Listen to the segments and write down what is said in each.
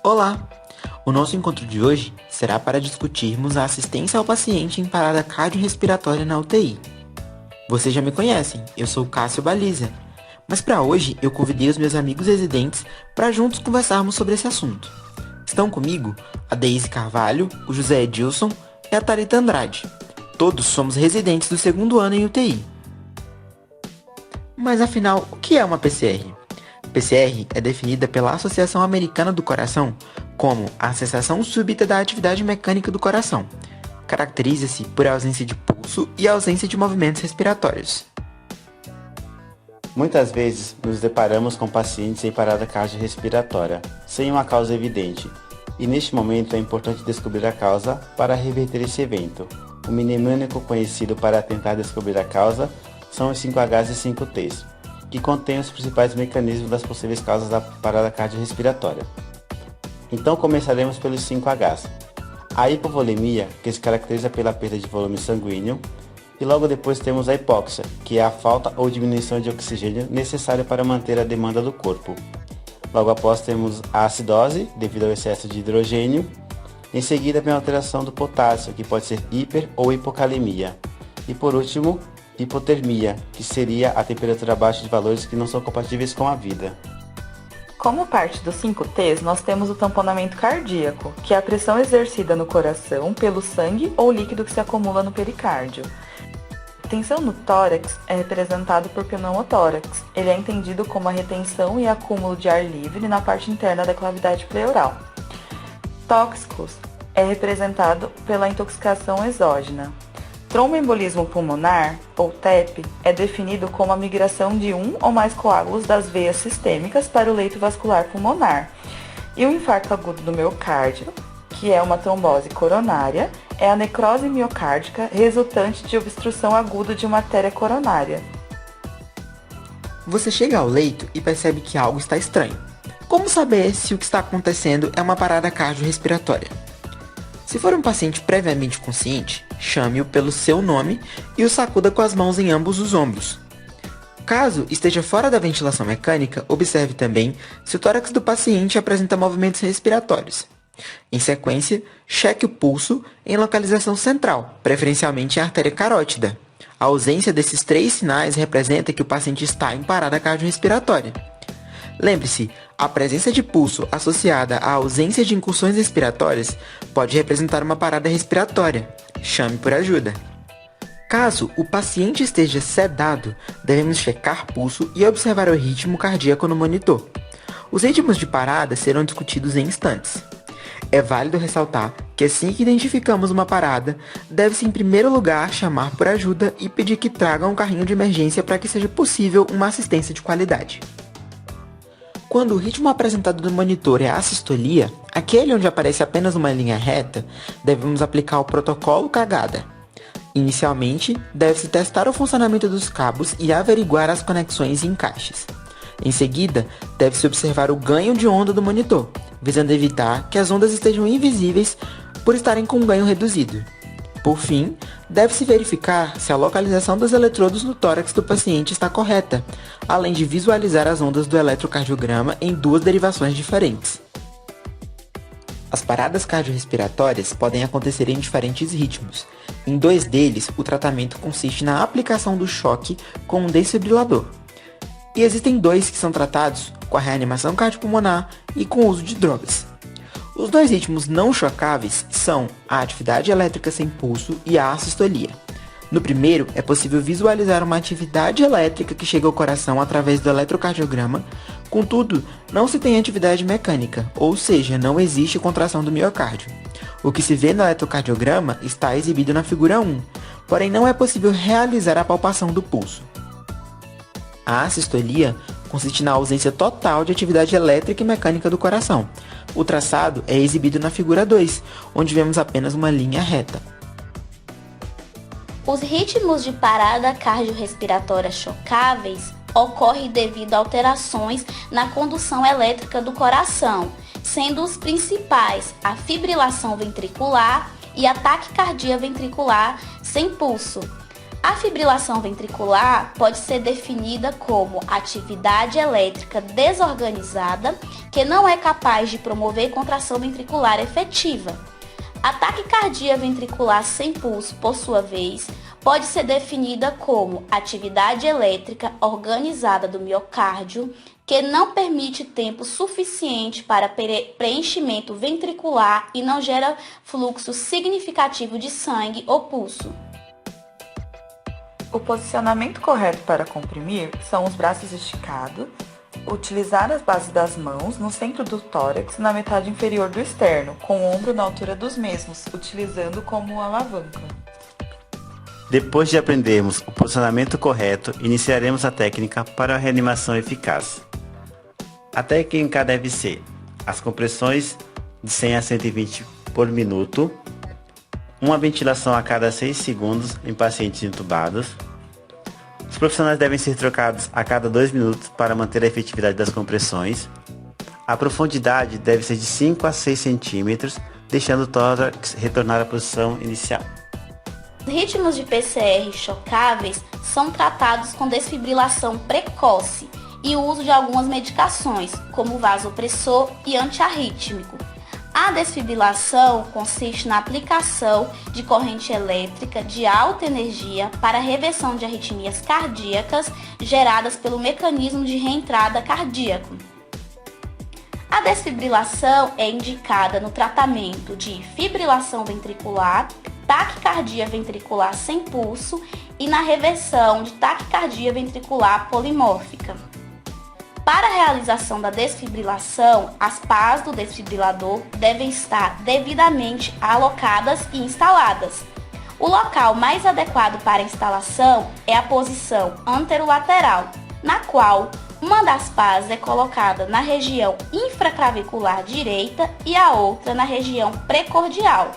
Olá! O nosso encontro de hoje será para discutirmos a assistência ao paciente em parada cardiorrespiratória na UTI. Vocês já me conhecem, eu sou Cássio Baliza, mas para hoje eu convidei os meus amigos residentes para juntos conversarmos sobre esse assunto. Estão comigo a Deise Carvalho, o José Edilson e a Thalita Andrade. Todos somos residentes do segundo ano em UTI. Mas afinal, o que é uma PCR? PCR é definida pela Associação Americana do Coração como a cessação súbita da atividade mecânica do coração. Caracteriza-se por ausência de pulso e ausência de movimentos respiratórios. Muitas vezes nos deparamos com pacientes em parada cardiorrespiratória, sem uma causa evidente, e neste momento é importante descobrir a causa para reverter esse evento. O mnemônico conhecido para tentar descobrir a causa são os 5Hs e 5Ts, que contêm os principais mecanismos das possíveis causas da parada cardiorrespiratória. Então começaremos pelos 5Hs. A hipovolemia, que se caracteriza pela perda de volume sanguíneo, e logo depois temos a hipóxia, que é a falta ou diminuição de oxigênio necessário para manter a demanda do corpo. Logo após temos a acidose, devido ao excesso de hidrogênio. Em seguida vem a alteração do potássio, que pode ser hiper ou hipocalemia. E por último, hipotermia, que seria a temperatura abaixo de valores que não são compatíveis com a vida. Como parte dos 5Ts, nós temos o tamponamento cardíaco, que é a pressão exercida no coração pelo sangue ou líquido que se acumula no pericárdio. A tensão no tórax é representado por pneumotórax. Ele é entendido como a retenção e acúmulo de ar livre na parte interna da cavidade pleural. Tóxicos é representado pela intoxicação exógena. Tromboembolismo pulmonar, ou TEP, é definido como a migração de um ou mais coágulos das veias sistêmicas para o leito vascular pulmonar. E o infarto agudo do miocárdio, que é uma trombose coronária, é a necrose miocárdica resultante de obstrução aguda de uma artéria coronária. Você chega ao leito e percebe que algo está estranho. Como saber se o que está acontecendo é uma parada cardiorrespiratória? Se for um paciente previamente consciente, chame-o pelo seu nome e o sacuda com as mãos em ambos os ombros. Caso esteja fora da ventilação mecânica, observe também se o tórax do paciente apresenta movimentos respiratórios. Em sequência, cheque o pulso em localização central, preferencialmente em artéria carótida. A ausência desses 3 sinais representa que o paciente está em parada cardiorrespiratória. Lembre-se, a presença de pulso associada à ausência de incursões respiratórias pode representar uma parada respiratória. Chame por ajuda. Caso o paciente esteja sedado, devemos checar pulso e observar o ritmo cardíaco no monitor. Os ritmos de parada serão discutidos em instantes. É válido ressaltar que assim que identificamos uma parada, deve-se em primeiro lugar chamar por ajuda e pedir que tragam um carrinho de emergência para que seja possível uma assistência de qualidade. Quando o ritmo apresentado no monitor é a assistolia, aquele onde aparece apenas uma linha reta, devemos aplicar o protocolo cagada. Inicialmente, deve-se testar o funcionamento dos cabos e averiguar as conexões e encaixes. Em seguida, deve-se observar o ganho de onda do monitor, visando evitar que as ondas estejam invisíveis por estarem com um ganho reduzido. Por fim, deve-se verificar se a localização dos eletrodos no tórax do paciente está correta, além de visualizar as ondas do eletrocardiograma em 2 derivações diferentes. As paradas cardiorrespiratórias podem acontecer em diferentes ritmos. Em 2 deles, o tratamento consiste na aplicação do choque com um desfibrilador. E existem 2 que são tratados com a reanimação cardiopulmonar e com o uso de drogas. Os 2 ritmos não chocáveis são a atividade elétrica sem pulso e a assistolia. No primeiro, é possível visualizar uma atividade elétrica que chega ao coração através do eletrocardiograma, contudo, não se tem atividade mecânica, ou seja, não existe contração do miocárdio. O que se vê no eletrocardiograma está exibido na figura 1, porém não é possível realizar a palpação do pulso. A assistolia consiste na ausência total de atividade elétrica e mecânica do coração. O traçado é exibido na figura 2, onde vemos apenas uma linha reta. Os ritmos de parada cardiorrespiratória chocáveis ocorrem devido a alterações na condução elétrica do coração, sendo os principais a fibrilação ventricular e a taquicardia ventricular sem pulso. A fibrilação ventricular pode ser definida como atividade elétrica desorganizada que não é capaz de promover contração ventricular efetiva. A taquicardia ventricular sem pulso, por sua vez, pode ser definida como atividade elétrica organizada do miocárdio que não permite tempo suficiente para preenchimento ventricular e não gera fluxo significativo de sangue ou pulso. O posicionamento correto para comprimir são os braços esticados, utilizar as bases das mãos no centro do tórax na metade inferior do externo, com o ombro na altura dos mesmos, utilizando como alavanca. Depois de aprendermos o posicionamento correto, iniciaremos a técnica para a reanimação eficaz. A técnica deve ser as compressões de 100 a 120 por minuto, uma ventilação a cada 6 segundos em pacientes intubados. Os profissionais devem ser trocados a cada 2 minutos para manter a efetividade das compressões. A profundidade deve ser de 5 a 6 centímetros, deixando o tórax retornar à posição inicial. Os ritmos de PCR chocáveis são tratados com desfibrilação precoce e o uso de algumas medicações, como vasopressor e antiarrítmico. A desfibrilação consiste na aplicação de corrente elétrica de alta energia para a reversão de arritmias cardíacas geradas pelo mecanismo de reentrada cardíaco. A desfibrilação é indicada no tratamento de fibrilação ventricular, taquicardia ventricular sem pulso e na reversão de taquicardia ventricular polimórfica. Para a realização da desfibrilação, as pás do desfibrilador devem estar devidamente alocadas e instaladas. O local mais adequado para a instalação é a posição anterolateral, na qual uma das pás é colocada na região infraclavicular direita e a outra na região precordial.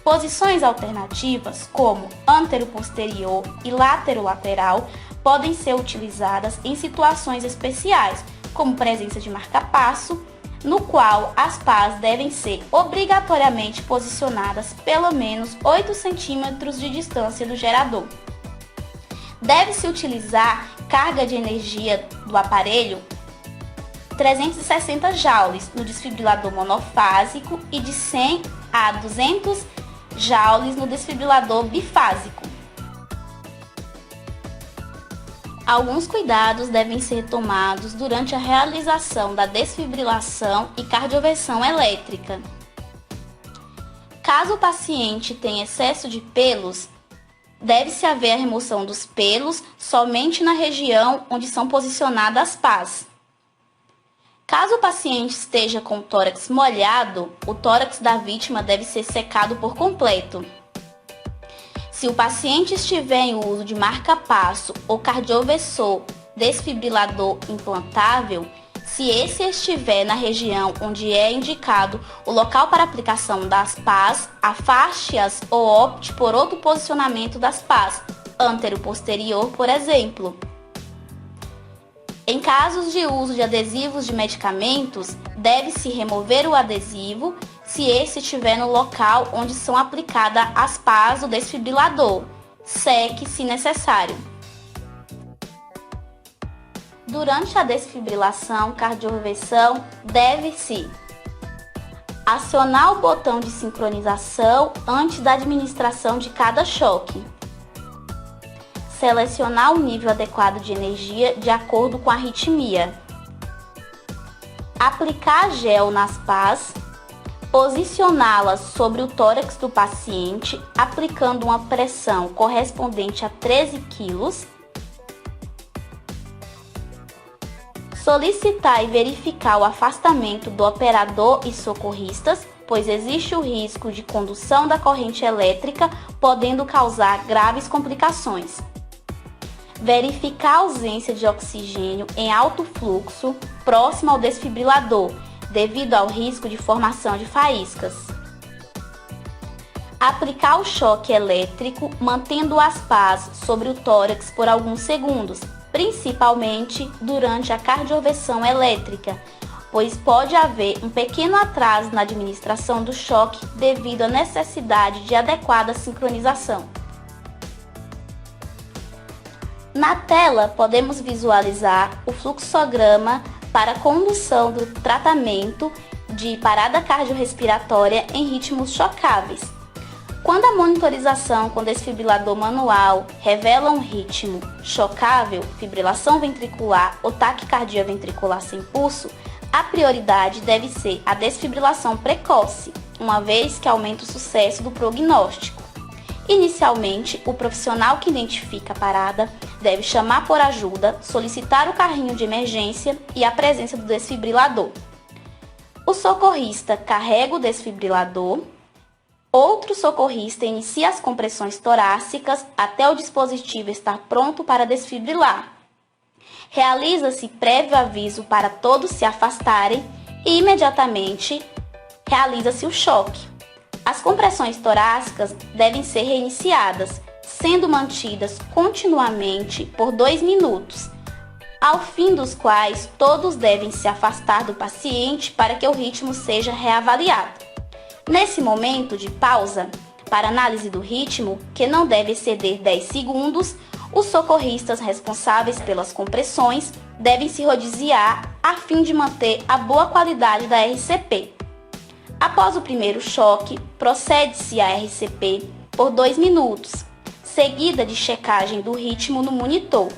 Posições alternativas, como antero-posterior e laterolateral, podem ser utilizadas em situações especiais, como presença de marca-passo, no qual as pás devem ser obrigatoriamente posicionadas pelo menos 8 centímetros de distância do gerador. Deve-se utilizar carga de energia do aparelho 360 joules no desfibrilador monofásico e de 100 a 200 joules no desfibrilador bifásico. Alguns cuidados devem ser tomados durante a realização da desfibrilação e cardioversão elétrica. Caso o paciente tenha excesso de pelos, deve-se haver a remoção dos pelos somente na região onde são posicionadas as pás. Caso o paciente esteja com o tórax molhado, o tórax da vítima deve ser secado por completo. Se o paciente estiver em uso de marca-passo ou cardioversor desfibrilador implantável, se esse estiver na região onde é indicado o local para aplicação das pás, afaste-as ou opte por outro posicionamento das pás, antero-posterior, por exemplo. Em casos de uso de adesivos de medicamentos, deve-se remover o adesivo se esse estiver no local onde são aplicadas as pás do desfibrilador. Seque se necessário. Durante a desfibrilação cardioversão, deve-se acionar o botão de sincronização antes da administração de cada choque. Selecionar o nível adequado de energia de acordo com a arritmia. Aplicar gel nas pás. Posicioná-las sobre o tórax do paciente, aplicando uma pressão correspondente a 13 kg. Solicitar e verificar o afastamento do operador e socorristas, pois existe o risco de condução da corrente elétrica, podendo causar graves complicações. Verificar a ausência de oxigênio em alto fluxo próximo ao desfibrilador, devido ao risco de formação de faíscas. Aplicar o choque elétrico mantendo as pás sobre o tórax por alguns segundos, principalmente durante a cardioversão elétrica, pois pode haver um pequeno atraso na administração do choque devido à necessidade de adequada sincronização. Na tela, podemos visualizar o fluxograma para a condução do tratamento de parada cardiorrespiratória em ritmos chocáveis. Quando a monitorização com desfibrilador manual revela um ritmo chocável, fibrilação ventricular ou taquicardia ventricular sem pulso, a prioridade deve ser a desfibrilação precoce, uma vez que aumenta o sucesso do prognóstico. Inicialmente, o profissional que identifica a parada deve chamar por ajuda, solicitar o carrinho de emergência e a presença do desfibrilador. O socorrista carrega o desfibrilador. Outro socorrista inicia as compressões torácicas até o dispositivo estar pronto para desfibrilar. Realiza-se prévio aviso para todos se afastarem e imediatamente realiza-se o choque. As compressões torácicas devem ser reiniciadas, sendo mantidas continuamente por 2 minutos, ao fim dos quais todos devem se afastar do paciente para que o ritmo seja reavaliado. Nesse momento de pausa para análise do ritmo, que não deve exceder 10 segundos, os socorristas responsáveis pelas compressões devem se rodiziar a fim de manter a boa qualidade da RCP. Após o primeiro choque, procede-se a RCP por 2 minutos, seguida de checagem do ritmo no monitor.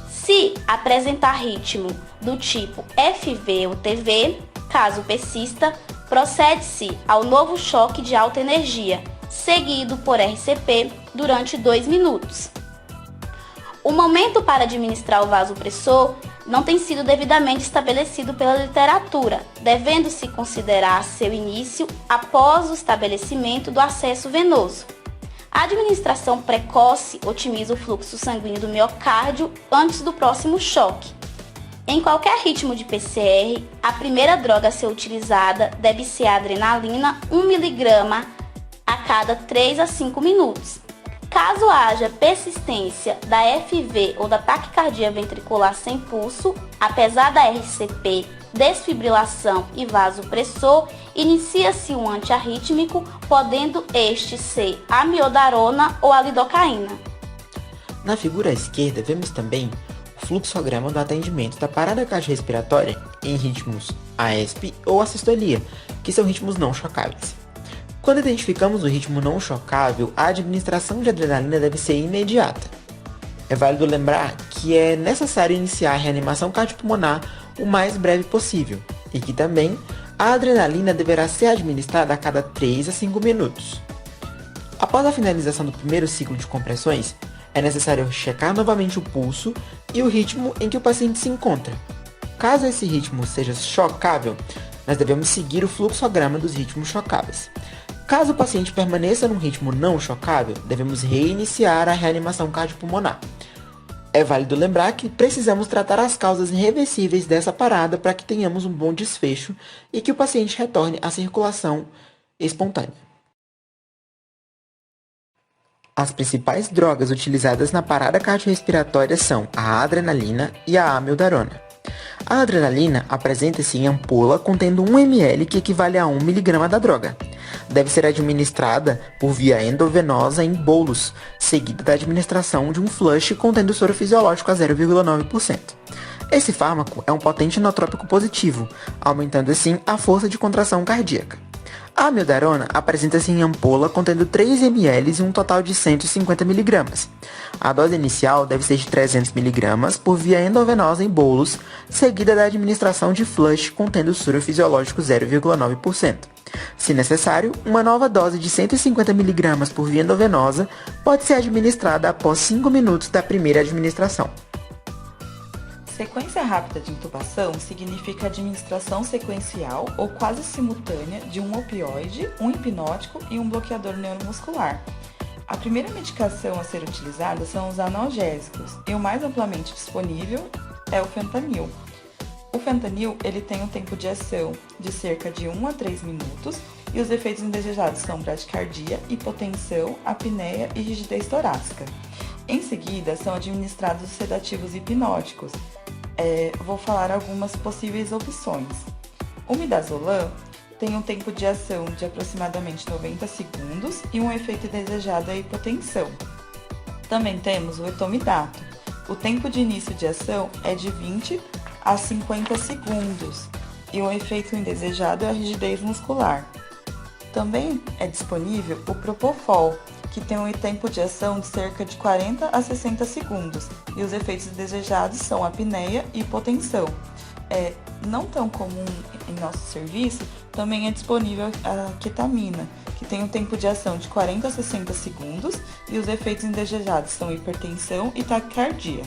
Se apresentar ritmo do tipo FV ou TV, caso persista, procede-se ao novo choque de alta energia, seguido por RCP durante 2 minutos. O momento para administrar o vasopressor não tem sido devidamente estabelecido pela literatura, devendo-se considerar seu início após o estabelecimento do acesso venoso. A administração precoce otimiza o fluxo sanguíneo do miocárdio antes do próximo choque. Em qualquer ritmo de PCR, a primeira droga a ser utilizada deve ser a adrenalina 1 mg a cada 3 a 5 minutos. Caso haja persistência da FV ou da taquicardia ventricular sem pulso, apesar da RCP, desfibrilação e vasopressor, inicia-se um antiarrítmico, podendo este ser amiodarona ou a lidocaína. Na figura à esquerda, vemos também o fluxograma do atendimento da parada cardiorrespiratória em ritmos AESP ou assistolia, que são ritmos não chocáveis. Quando identificamos o ritmo não chocável, a administração de adrenalina deve ser imediata. É válido lembrar que é necessário iniciar a reanimação cardiopulmonar o mais breve possível e que também a adrenalina deverá ser administrada a cada 3 a 5 minutos. Após a finalização do primeiro ciclo de compressões, é necessário checar novamente o pulso e o ritmo em que o paciente se encontra. Caso esse ritmo seja chocável, nós devemos seguir o fluxograma dos ritmos chocáveis. Caso o paciente permaneça num ritmo não chocável, devemos reiniciar a reanimação cardiopulmonar. É válido lembrar que precisamos tratar as causas irreversíveis dessa parada para que tenhamos um bom desfecho e que o paciente retorne à circulação espontânea. As principais drogas utilizadas na parada cardiorrespiratória são a adrenalina e a amiodarona. A adrenalina apresenta-se em ampola contendo 1 ml, que equivale a 1 mg da droga. Deve ser administrada por via endovenosa em bolos, seguida da administração de um flush contendo soro fisiológico a 0,9%. Esse fármaco é um potente inotrópico positivo, aumentando assim a força de contração cardíaca. A amiodarona apresenta-se em ampola contendo 3 ml e um total de 150 mg. A dose inicial deve ser de 300 mg por via endovenosa em bolos, seguida da administração de flush contendo soro fisiológico 0,9%. Se necessário, uma nova dose de 150 mg por via endovenosa pode ser administrada após 5 minutos da primeira administração. Sequência rápida de intubação significa administração sequencial ou quase simultânea de um opioide, um hipnótico e um bloqueador neuromuscular. A primeira medicação a ser utilizada são os analgésicos e o mais amplamente disponível é o fentanil. O fentanil ele tem um tempo de ação de cerca de 1 a 3 minutos e os efeitos indesejados são bradicardia, hipotensão, apneia e rigidez torácica. Em seguida, são administrados os sedativos hipnóticos. Vou falar algumas possíveis opções. O midazolam tem um tempo de ação de aproximadamente 90 segundos e um efeito indesejado é a hipotensão. Também temos o etomidato, o tempo de início de ação é de 20 a 50 segundos e o efeito indesejado é a rigidez muscular. Também é disponível o Propofol, que tem um tempo de ação de cerca de 40 a 60 segundos e os efeitos indesejados são apneia e hipotensão. Não tão comum em nosso serviço, também é disponível a ketamina, que tem um tempo de ação de 40 a 60 segundos e os efeitos indesejados são hipertensão e taquicardia.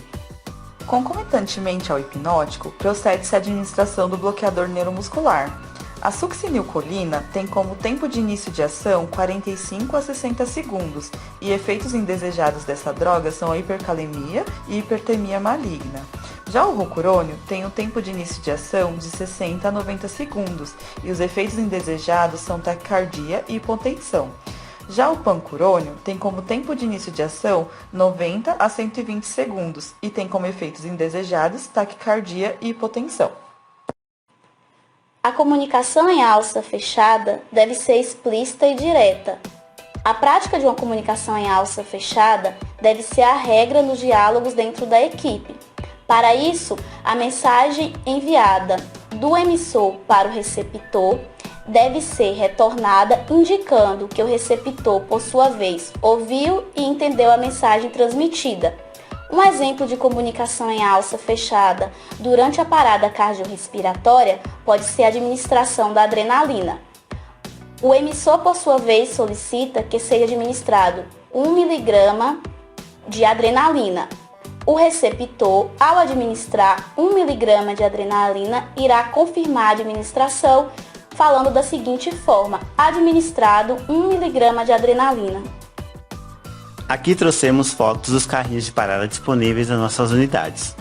Concomitantemente ao hipnótico, procede-se a administração do bloqueador neuromuscular. A succinilcolina tem como tempo de início de ação 45 a 60 segundos e efeitos indesejados dessa droga são a hipercalemia e hipertermia maligna. Já o rocurônio tem um tempo de início de ação de 60 a 90 segundos e os efeitos indesejados são taquicardia e hipotensão. Já o pancurônio tem como tempo de início de ação 90 a 120 segundos e tem como efeitos indesejados taquicardia e hipotensão. A comunicação em alça fechada deve ser explícita e direta. A prática de uma comunicação em alça fechada deve ser a regra nos diálogos dentro da equipe. Para isso, a mensagem enviada do emissor para o receptor deve ser retornada indicando que o receptor, por sua vez, ouviu e entendeu a mensagem transmitida. Um exemplo de comunicação em alça fechada durante a parada cardiorrespiratória pode ser a administração da adrenalina. O emissor, por sua vez, solicita que seja administrado 1 mg de adrenalina. O receptor, ao administrar 1 mg de adrenalina, irá confirmar a administração falando da seguinte forma: administrado 1 mg de adrenalina. Aqui trouxemos fotos dos carrinhos de parada disponíveis nas nossas unidades.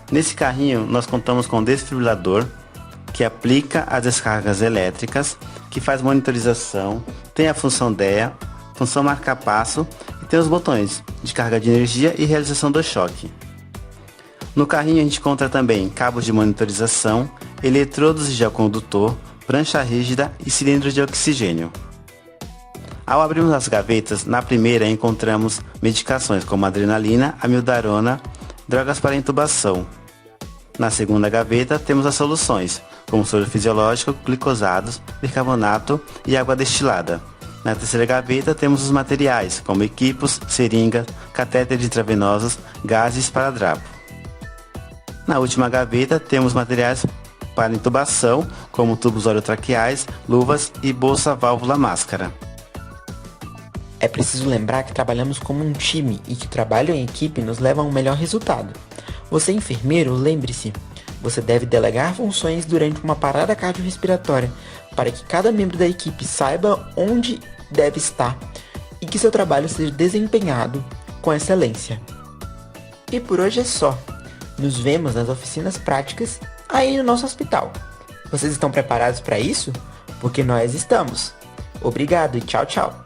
Nesse carrinho, nós contamos com um desfibrilador que aplica as descargas elétricas, que faz monitorização, tem a função DEA, função marca-passo e tem os botões de carga de energia e realização do choque. No carrinho a gente encontra também cabos de monitorização, eletrodos de geocondutor, prancha rígida e cilindros de oxigênio. Ao abrirmos as gavetas, na primeira encontramos medicações como adrenalina, amiodarona, drogas para intubação. Na segunda gaveta temos as soluções, como soro fisiológico, glicosados, bicarbonato e água destilada. Na terceira gaveta temos os materiais, como equipos, seringas, catéteres intravenosos, gases para drapo. Na última gaveta temos materiais para intubação, como tubos orotraqueais, luvas e bolsa válvula máscara. É preciso lembrar que trabalhamos como um time e que o trabalho em equipe nos leva a um melhor resultado. Você, enfermeiro, lembre-se, você deve delegar funções durante uma parada cardiorrespiratória para que cada membro da equipe saiba onde deve estar e que seu trabalho seja desempenhado com excelência. E por hoje é só. Nos vemos nas oficinas práticas aí no nosso hospital. Vocês estão preparados para isso? Porque nós estamos. Obrigado e tchau, tchau.